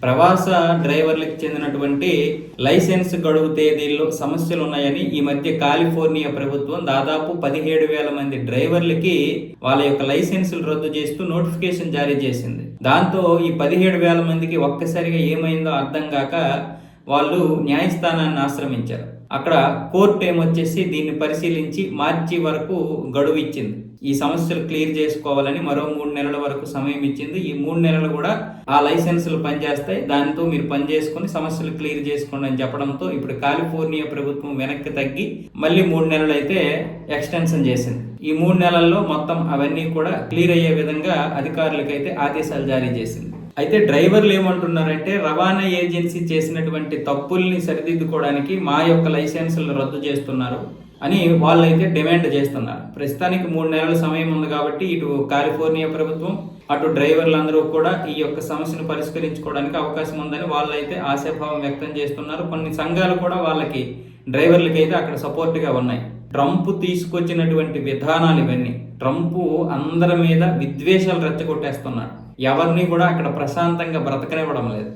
ప్రవాస డ్రైవర్లకు చెందినటువంటి లైసెన్స్ గడువు తేదీల్లో సమస్యలు ఉన్నాయని ఈ మధ్య కాలిఫోర్నియా ప్రభుత్వం దాదాపు 17,000 మంది డ్రైవర్లకి వాళ్ళ యొక్క లైసెన్సులు రద్దు చేస్తూ నోటిఫికేషన్ జారీ చేసింది. దాంతో ఈ 17,000 మందికి ఒక్కసారిగా ఏమైందో అర్థం కాక వాళ్ళు న్యాయస్థానాన్ని ఆశ్రమించారు. అక్కడ కోర్టు ఏమొచ్చేసి దీన్ని పరిశీలించి మార్చి వరకు గడువు ఇచ్చింది. ఈ సమస్యలు క్లియర్ చేసుకోవాలని మరో 3 నెలల వరకు సమయం ఇచ్చింది. ఈ 3 నెలలు కూడా ఆ లైసెన్సులు పనిచేస్తాయి, దానితో మీరు పని చేసుకుని సమస్యలు క్లియర్ చేసుకోండి అని చెప్పడంతో ఇప్పుడు కాలిఫోర్నియా ప్రభుత్వం వెనక్కి తగ్గి మళ్ళీ 3 నెలలు అయితే ఎక్స్టెన్షన్ చేసింది. ఈ 3 నెలల్లో మొత్తం అవన్నీ కూడా క్లియర్ అయ్యే విధంగా అధికారులకైతే ఆదేశాలు జారీ చేసింది. అయితే డ్రైవర్లు ఏమంటున్నారంటే రవాణా ఏజెన్సీ చేసినటువంటి తప్పుల్ని సరిదిద్దుకోవడానికి మా యొక్క లైసెన్సులు రద్దు చేస్తున్నారు అని వాళ్ళైతే డిమాండ్ చేస్తున్నారు. ప్రస్తుతానికి 3 నెలల సమయం ఉంది కాబట్టి ఇటు కాలిఫోర్నియా ప్రభుత్వం అటు డ్రైవర్లందరూ కూడా ఈ యొక్క సమస్యను పరిష్కరించుకోవడానికి అవకాశం ఉందని వాళ్ళైతే ఆశాభావం వ్యక్తం చేస్తున్నారు. కొన్ని సంఘాలు కూడా వాళ్ళకి డ్రైవర్లకి అయితే అక్కడ సపోర్ట్గా ఉన్నాయి. ట్రంప్ తీసుకొచ్చినటువంటి విధానాలు ఇవన్నీ. ట్రంప్ అందరి మీద విద్వేషాలు రెచ్చగొట్టేస్తున్నాడు. ఎవరిని కూడా అక్కడ ప్రశాంతంగా బ్రతకనివ్వడం లేదు.